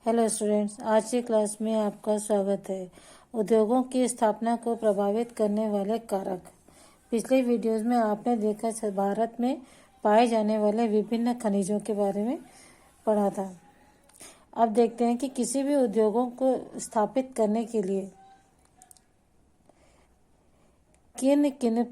Hello students, आज की class में आपका स्वागत है। उद्योगों की स्थापना को प्रभावित करने वाले कारक। पिछले वीडियोस में आपने देखा भारत में पाए जाने वाले विभिन्न खनिजों के बारे में पढ़ा था। अब देखते हैं कि किसी भी उद्योगों को स्थापित करने के लिए किन किन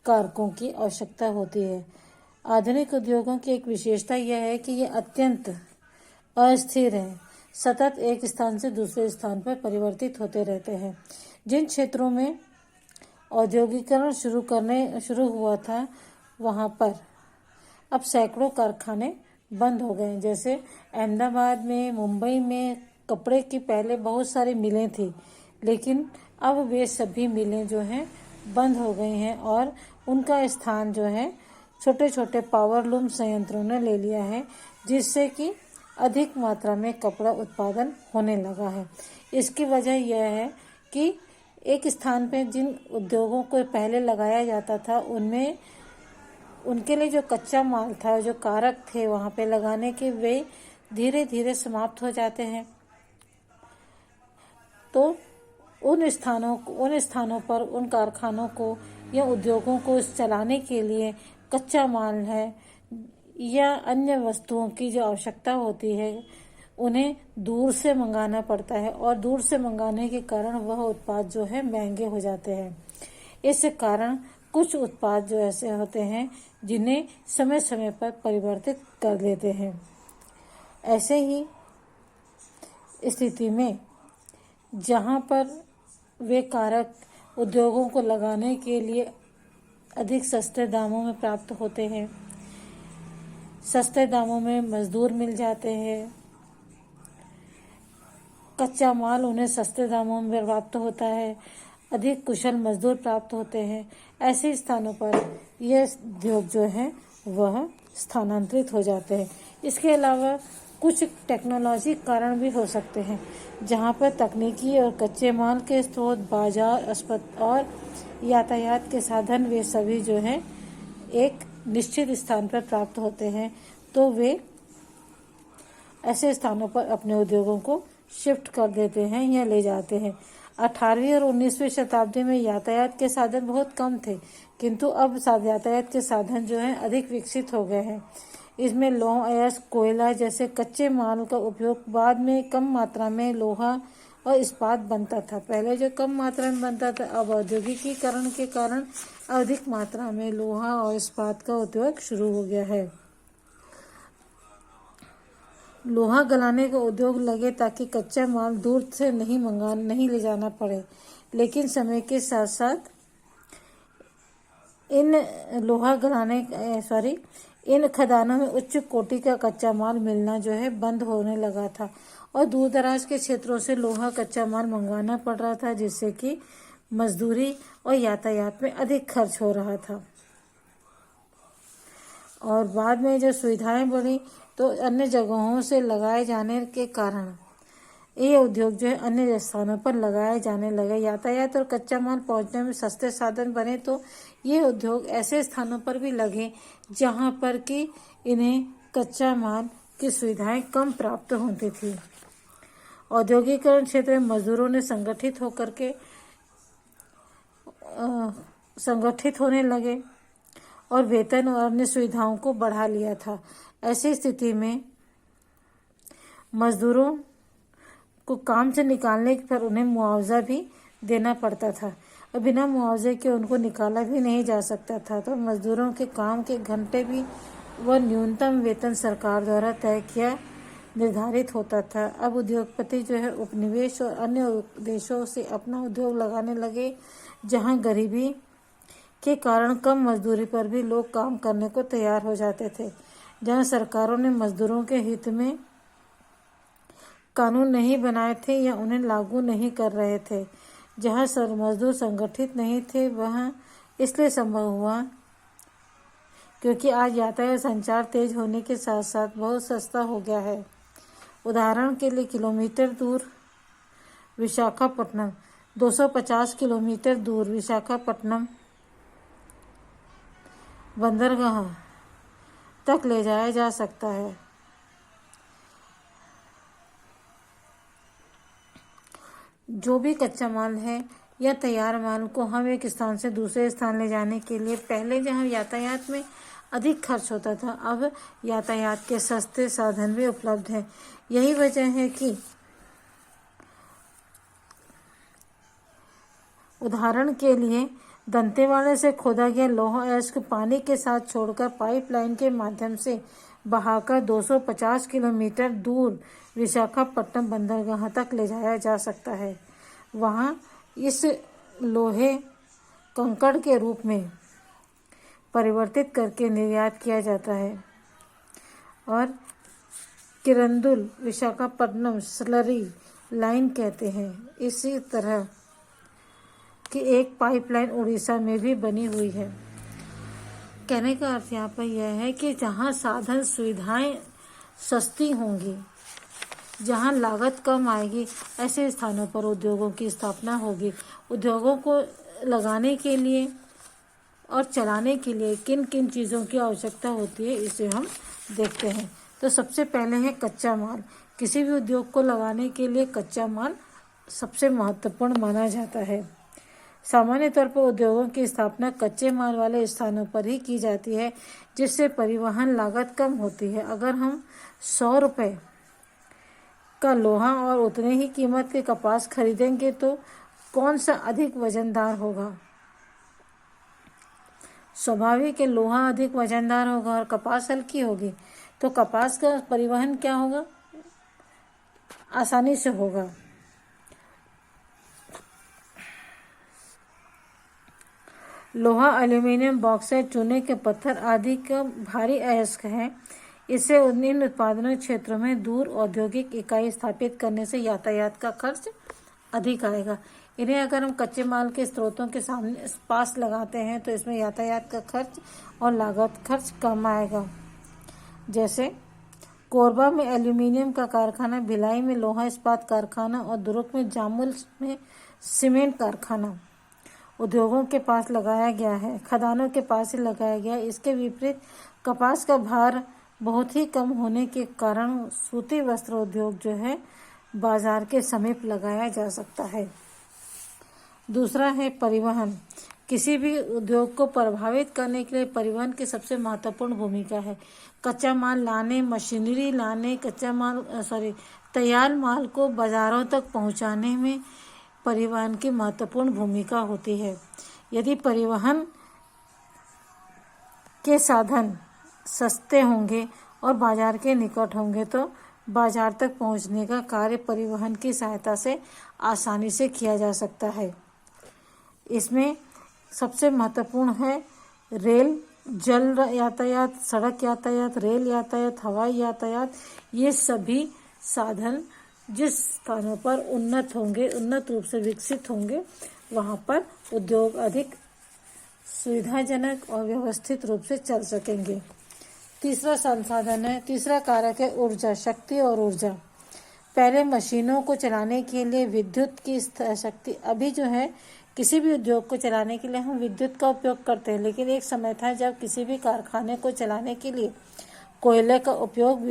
कारकों की आवश्यकता होती है। आधुनिक उद्योगों की एक विशेषता यह है कि ये अत्यंत अस्थिर हैं, सतत एक स्थान से दूसरे स्थान पर परिवर्तित होते रहते हैं। जिन क्षेत्रों में औद्योगिकरण शुरू हुआ था, वहाँ पर अब सैकड़ों कारखाने बंद हो गए। जैसे अहमदाबाद में, मुंबई में कपड़े की पहले बहुत सारी मिलें थी, लेकिन अब वे सभी मिलें जो हैं बंद हो गई हैं और उनका स्थान जो है छोटे छोटे पावरलूम संयंत्रों ने ले लिया है, जिससे कि अधिक मात्रा में कपड़ा उत्पादन होने लगा है। इसकी वजह यह है कि एक स्थान पर जिन उद्योगों को पहले लगाया जाता था, उनमें उनके लिए जो कच्चा माल था, जो कारक थे वहाँ पे लगाने के, वे धीरे धीरे समाप्त हो जाते हैं। तो उन स्थानों पर उन कारखानों को या उद्योगों को चलाने के लिए कच्चा माल है या अन्य वस्तुओं की जो आवश्यकता होती है, उन्हें दूर से मंगाना पड़ता है और दूर से मंगाने के कारण वह उत्पाद जो है महंगे हो जाते हैं। इस कारण कुछ उत्पाद जो ऐसे होते हैं जिन्हें समय समय पर परिवर्तित कर देते हैं। ऐसे ही स्थिति में जहाँ पर वे कारक उद्योगों को लगाने के लिए अधिक सस्ते दामों में प्राप्त होते हैं, सस्ते दामों में मजदूर मिल जाते हैं, कच्चा माल उन्हें सस्ते दामों में प्राप्त होता है, अधिक कुशल मजदूर प्राप्त होते हैं। ऐसे स्थानों पर यह उद्योग जो है वह स्थानांतरित हो जाते हैं। इसके अलावा कुछ टेक्नोलॉजी कारण भी हो सकते हैं, जहां पर तकनीकी और कच्चे माल के स्रोत, बाजार, अस्पताल और यातायात के साधन, वे सभी जो हैं एक निश्चित स्थान पर प्राप्त होते हैं। तो वे ऐसे स्थानों पर अपने उद्योगों को शिफ्ट कर देते हैं या ले जाते हैं। 18वीं और 19वीं शताब्दी में यातायात के साधन बहुत कम थे, किंतु अब यातायात के साधन जो हैं अधिक विकसित हो गए हैं। इसमें लौह अयस्क, कोयला जैसे कच्चे माल का उपयोग, बाद में कम मात्रा में लोहा और इस्पात बनता था। पहले जो कम मात्रा में बनता था, अब औद्योगिकीकरण के कारण अधिक मात्रा में लोहा और इस्पात का उपयोग शुरू हो गया है। लोहा गलाने का उद्योग लगे ताकि कच्चा माल दूर से नहीं ले जाना पड़े, लेकिन समय के साथ साथ इन खदानों में उच्च कोटि का कच्चा माल मिलना जो है बंद होने लगा था और दूर दराज के क्षेत्रों से लोहा कच्चा माल मंगवाना पड़ रहा था, जिससे कि मजदूरी और यातायात में अधिक खर्च हो रहा था। और बाद में जो सुविधाएं बढ़ी, तो अन्य जगहों से लगाए जाने के कारण ये उद्योग जो है अन्य स्थानों पर लगाए जाने लगे। यातायात और कच्चा माल पहुंचने में सस्ते साधन बने, तो ये उद्योग ऐसे स्थानों पर भी लगे जहां पर कि इन्हें कच्चा माल की सुविधाएं कम प्राप्त होती थी। औद्योगिकरण क्षेत्र में मजदूरों ने संगठित होने लगे और वेतन और अन्य सुविधाओं को बढ़ा लिया था। ऐसी स्थिति में मजदूरों को काम से निकालने पर उन्हें मुआवजा भी देना पड़ता था और बिना मुआवजे के उनको निकाला भी नहीं जा सकता था। तो मजदूरों के काम के घंटे भी व न्यूनतम वेतन सरकार द्वारा तय किया निर्धारित होता था। अब उद्योगपति जो है उपनिवेश और अन्य देशों से अपना उद्योग लगाने लगे, जहां गरीबी के कारण कम मजदूरी पर भी लोग काम करने को तैयार हो जाते थे। जहां सरकारों ने मजदूरों के हित में कानून नहीं बनाए थे या उन्हें लागू नहीं कर रहे थे, जहां मजदूर संगठित नहीं थे, वह इसलिए संभव हुआ क्योंकि आज यातायात संचार तेज होने के साथ साथ बहुत सस्ता हो गया है। उदाहरण के लिए किलोमीटर दूर विशाखापट्टनम 250 किलोमीटर दूर विशाखापट्टनम बंदरगाह तक ले जाया जा सकता है। जो भी कच्चा माल है या तैयार माल को हम एक स्थान से दूसरे स्थान ले जाने के लिए पहले जहाँ यातायात में अधिक खर्च होता था, अब यातायात के सस्ते साधन भी उपलब्ध हैं। यही वजह है कि उदाहरण के लिए दंतेवाड़ा से खोदा गया लौह अयस्क पानी के साथ छोड़कर पाइपलाइन के माध्यम से बहाकर 250 किलोमीटर दूर विशाखापट्टनम बंदरगाह तक ले जाया जा सकता है। वहां इस लोहे कंकड़ के रूप में परिवर्तित करके निर्यात किया जाता है और किरंदुल विशाखापट्टनम स्लरी लाइन कहते हैं। इसी तरह की एक पाइपलाइन उड़ीसा में भी बनी हुई है। कहने का अर्थ यहाँ पर यह है कि जहाँ साधन सुविधाएं सस्ती होंगी, जहाँ लागत कम आएगी, ऐसे स्थानों पर उद्योगों की स्थापना होगी। उद्योगों को लगाने के लिए और चलाने के लिए किन किन चीज़ों की आवश्यकता होती है, इसे हम देखते हैं। तो सबसे पहले है कच्चा माल। किसी भी उद्योग को लगाने के लिए कच्चा माल सबसे महत्वपूर्ण माना जाता है। सामान्य तौर पर उद्योगों की स्थापना कच्चे माल वाले स्थानों पर ही की जाती है, जिससे परिवहन लागत कम होती है। अगर हम 100 रुपये का लोहा और उतने ही कीमत के कपास खरीदेंगे तो कौन सा अधिक वजनदार होगा? स्वाभाविक है, लोहा अधिक वजनदार होगा और कपास हल्की होगी, तो कपास का परिवहन क्या होगा? आसानी से होगा। लोहा, एल्यूमीनियम, बॉक्साइट, चूने के पत्थर आदि का भारी अयस्क है। इससे इन उत्पादन क्षेत्रों में दूर औद्योगिक इकाई स्थापित करने से यातायात का खर्च अधिक आएगा। इन्हें अगर हम कच्चे माल के स्रोतों के सामने पास लगाते हैं तो इसमें यातायात का खर्च और लागत खर्च कम आएगा। जैसे कोरबा में एल्यूमीनियम का कारखाना, भिलाई में लोहा इस्पात कारखाना और दुर्ग में जामुल में सीमेंट कारखाना उद्योगों के पास लगाया गया है, खदानों के पास ही लगाया गया है। इसके विपरीत कपास का भार बहुत ही कम होने के कारण सूती वस्त्र उद्योग जो है बाजार के समीप लगाया जा सकता है। दूसरा है परिवहन। किसी भी उद्योग को प्रभावित करने के लिए परिवहन की सबसे महत्वपूर्ण भूमिका है। कच्चा माल लाने, मशीनरी लाने, तैयार माल को बाजारों तक पहुंचाने में परिवहन की महत्वपूर्ण भूमिका होती है। यदि परिवहन के साधन सस्ते होंगे और बाजार के निकट होंगे तो बाजार तक पहुंचने का कार्य परिवहन की सहायता से आसानी से किया जा सकता है। इसमें सबसे महत्वपूर्ण है रेल, जल यातायात, सड़क यातायात, रेल यातायात, हवाई यातायात। ये सभी साधन जिस स्थानों पर उन्नत रूप से विकसित होंगे, वहां पर उद्योग अधिक सुविधाजनक और व्यवस्थित रूप से चल सकेंगे। तीसरा कारक है ऊर्जा, शक्ति और ऊर्जा। पहले मशीनों को चलाने के लिए विद्युत की शक्ति, अभी जो है किसी भी उद्योग को चलाने के लिए हम विद्युत का उपयोग करते हैं, लेकिन एक समय था जब किसी भी कारखाने को चलाने के लिए कोयले का उपयोग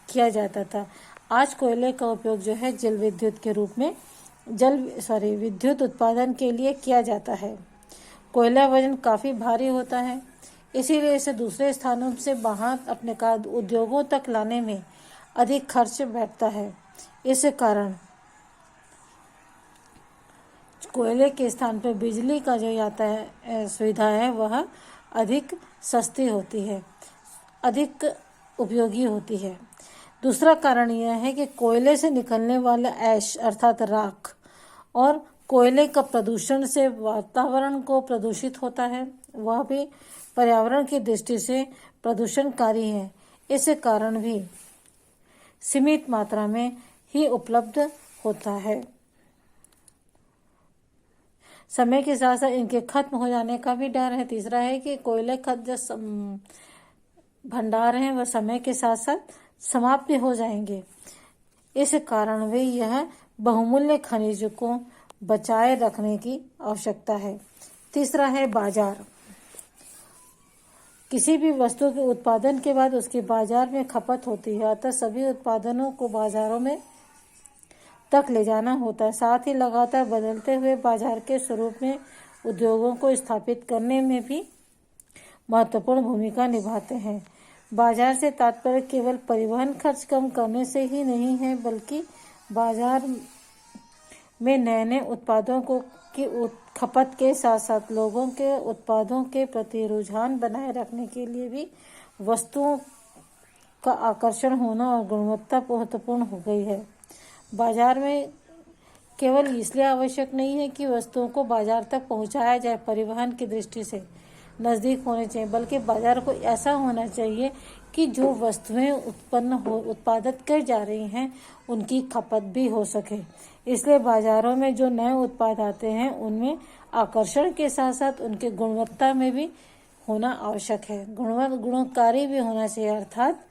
किया जाता था। आज कोयले का उपयोग जो है जल विद्युत के रूप में विद्युत उत्पादन के लिए किया जाता है। कोयला वजन काफ़ी भारी होता है, इसीलिए इसे दूसरे स्थानों से बाहर अपने उद्योगों तक लाने में अधिक खर्च बैठता है। इस कारण कोयले के स्थान पर बिजली का जो सुविधा है वह अधिक सस्ती होती है, अधिक उपयोगी होती है। दूसरा कारण यह है कि कोयले से निकलने वाला ऐश अर्थात राख और कोयले का प्रदूषण से वातावरण को प्रदूषित होता है, वह भी पर्यावरण की दृष्टि से प्रदूषणकारी है। इस कारण भी सीमित मात्रा में ही उपलब्ध होता है। समय के साथ साथ इनके खत्म हो जाने का भी डर है। तीसरा है कि कोयले का जो भंडार है वह समय के साथ साथ समाप्त हो जाएंगे। इस कारण वे यह बहुमूल्य खनिज को बचाए रखने की आवश्यकता है। तीसरा है बाजार। किसी भी वस्तु के उत्पादन के बाद उसकी बाजार में खपत होती है, अतः सभी उत्पादनों को बाजारों में तक ले जाना होता है। साथ ही लगातार बदलते हुए बाजार के स्वरूप में उद्योगों को स्थापित करने में भी महत्वपूर्ण भूमिका निभाते हैं। बाजार से तात्पर्य केवल परिवहन खर्च कम करने से ही नहीं है, बल्कि बाजार में नए नए उत्पादों की खपत के साथ साथ लोगों के उत्पादों के प्रति रुझान बनाए रखने के लिए भी वस्तुओं का आकर्षण होना और गुणवत्ता महत्वपूर्ण हो गई है। बाजार में केवल इसलिए आवश्यक नहीं है कि वस्तुओं को बाजार तक पहुंचाया जाए, परिवहन की दृष्टि से नज़दीक होने चाहिए, बल्कि बाजार को ऐसा होना चाहिए कि जो वस्तुएं उत्पादित कर जा रही हैं उनकी खपत भी हो सके। इसलिए बाजारों में जो नए उत्पाद आते हैं उनमें आकर्षण के साथ साथ उनकी गुणवत्ता में भी होना आवश्यक है। गुणकारी भी होना चाहिए, अर्थात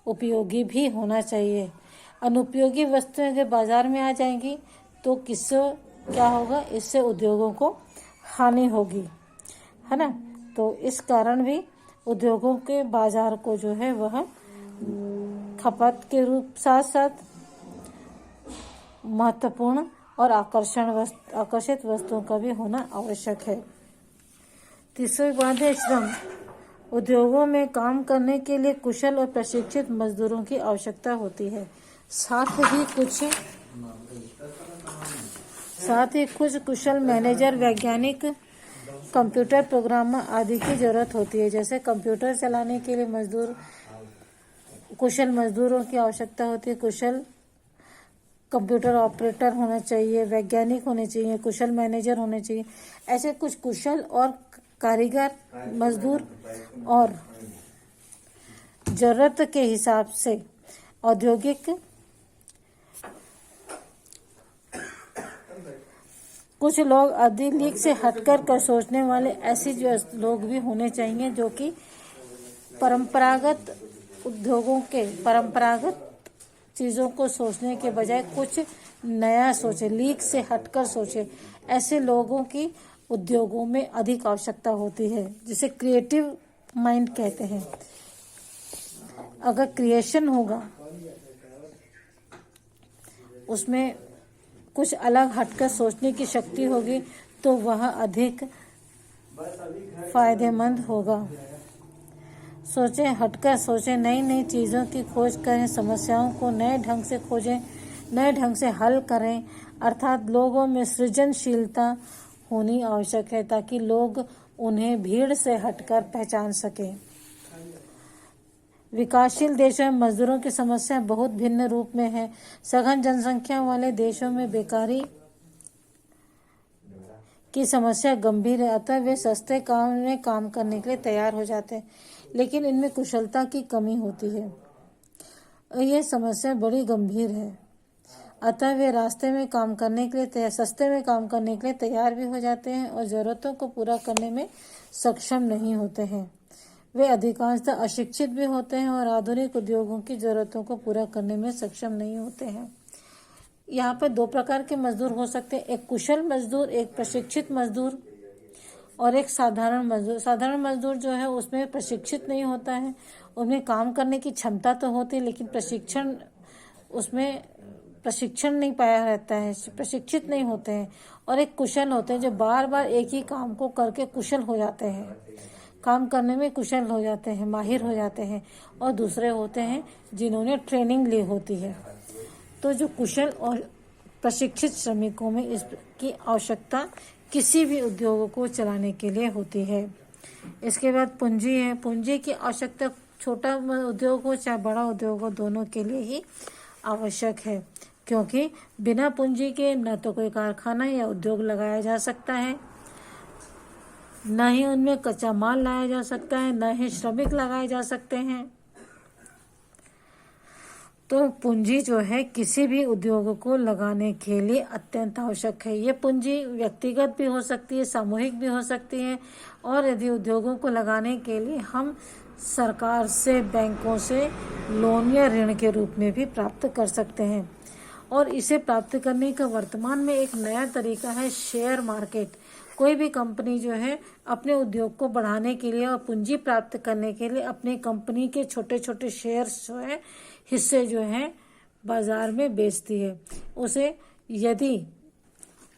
उपयोगी भी होना चाहिए। अनुपयोगी वस्तुएं अगर बाजार में आ जाएंगी तो किससे क्या होगा, इससे उद्योगों को हानि होगी, है ना। तो इस कारण भी उद्योगों के बाजार को जो है वह खपत के रूप साथ साथ महत्वपूर्ण और आकर्षित वस्तुओं का भी होना आवश्यक है। तीसरी बात है श्रम। उद्योगों में काम करने के लिए कुशल और प्रशिक्षित मजदूरों की आवश्यकता होती है। साथ ही कुछ कुशल मैनेजर, वैज्ञानिक, कंप्यूटर प्रोग्रामर आदि की जरूरत होती है। जैसे कंप्यूटर चलाने के लिए कुशल मजदूरों की आवश्यकता होती है। कुशल कंप्यूटर ऑपरेटर होना चाहिए, वैज्ञानिक होने चाहिए, कुशल मैनेजर होने चाहिए। ऐसे कुछ कुशल और कारीगर मजदूर और जरूरत के हिसाब से औद्योगिक कुछ लोग अधिक से हटकर सोचने वाले ऐसे जो लोग भी होने चाहिए जो कि परंपरागत उद्योगों के परंपरागत चीज़ों को सोचने के बजाय कुछ नया सोचे, लीक से हटकर सोचे। ऐसे लोगों की उद्योगों में अधिक आवश्यकता होती है, जिसे क्रिएटिव माइंड कहते हैं। अगर क्रिएशन होगा, उसमें कुछ अलग हटकर सोचने की शक्ति होगी, तो वह अधिक फायदेमंद होगा। सोचें, हटकर सोचें, नई नई चीज़ों की खोज करें, समस्याओं को नए ढंग से खोजें, नए ढंग से हल करें। अर्थात लोगों में सृजनशीलता होनी आवश्यक है ताकि लोग उन्हें भीड़ से हटकर पहचान सकें। विकासशील देशों में मजदूरों की समस्या बहुत भिन्न रूप में है। सघन जनसंख्या वाले देशों में बेकारी की समस्या गंभीर है, अतः वे सस्ते काम में काम करने के लिए तैयार हो जाते हैं, लेकिन इनमें कुशलता की कमी होती है। यह समस्या बड़ी गंभीर है, अतः वे सस्ते में काम करने के लिए तैयार भी हो जाते हैं और ज़रूरतों को पूरा करने में सक्षम नहीं होते हैं। वे अधिकांशतः अशिक्षित भी होते हैं और आधुनिक उद्योगों की ज़रूरतों को पूरा करने में सक्षम नहीं होते हैं। यहाँ पर दो प्रकार के मजदूर हो सकते हैं, एक कुशल मजदूर, एक प्रशिक्षित मजदूर और एक साधारण मजदूर। साधारण मजदूर जो है उसमें प्रशिक्षित नहीं होता है, उनमें काम करने की क्षमता तो होती है लेकिन प्रशिक्षण नहीं पाया रहता है, प्रशिक्षित नहीं होते हैं। और एक कुशल होते हैं जो बार बार एक ही काम को करके कुशल हो जाते हैं, काम करने में कुशल हो जाते हैं, माहिर हो जाते हैं। और दूसरे होते हैं जिन्होंने ट्रेनिंग ली होती है। तो जो कुशल और प्रशिक्षित श्रमिकों में इसकी आवश्यकता किसी भी उद्योग को चलाने के लिए होती है। इसके बाद पूंजी है। पूंजी की आवश्यकता छोटा उद्योग हो चाहे बड़ा उद्योग हो, दोनों के लिए ही आवश्यक है, क्योंकि बिना पूंजी के न तो कोई कारखाना या उद्योग लगाया जा सकता है, न ही उनमें कच्चा माल लाया जा सकता है, न ही श्रमिक लगाए जा सकते हैं। तो पूंजी जो है किसी भी उद्योग को लगाने के लिए अत्यंत आवश्यक है। ये पूंजी व्यक्तिगत भी हो सकती है, सामूहिक भी हो सकती है, और यदि उद्योगों को लगाने के लिए हम सरकार से, बैंकों से लोन या ऋण के रूप में भी प्राप्त कर सकते हैं। और इसे प्राप्त करने का वर्तमान में एक नया तरीका है शेयर मार्केट। कोई भी कंपनी जो है अपने उद्योग को बढ़ाने के लिए और पूंजी प्राप्त करने के लिए अपनी कंपनी के छोटे छोटे शेयर्स जो है, हिस्से जो हैं, बाजार में बेचती है। उसे यदि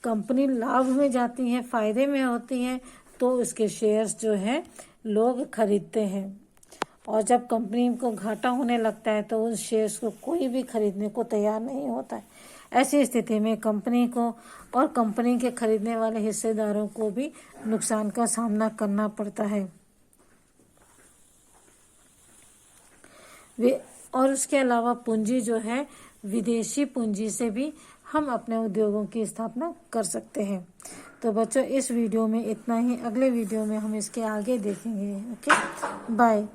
कंपनी लाभ में जाती है, फायदे में होती है, तो उसके शेयर्स जो है लोग खरीदते हैं। और जब कंपनी को घाटा होने लगता है तो उस शेयर्स को कोई भी खरीदने को तैयार नहीं होता है। ऐसी स्थिति में कंपनी को और कंपनी के खरीदने वाले हिस्सेदारों को भी नुकसान का सामना करना पड़ता है। और उसके अलावा पूंजी जो है, विदेशी पूंजी से भी हम अपने उद्योगों की स्थापना कर सकते हैं। तो बच्चों, इस वीडियो में इतना ही। अगले वीडियो में हम इसके आगे देखेंगे। Okay, bye.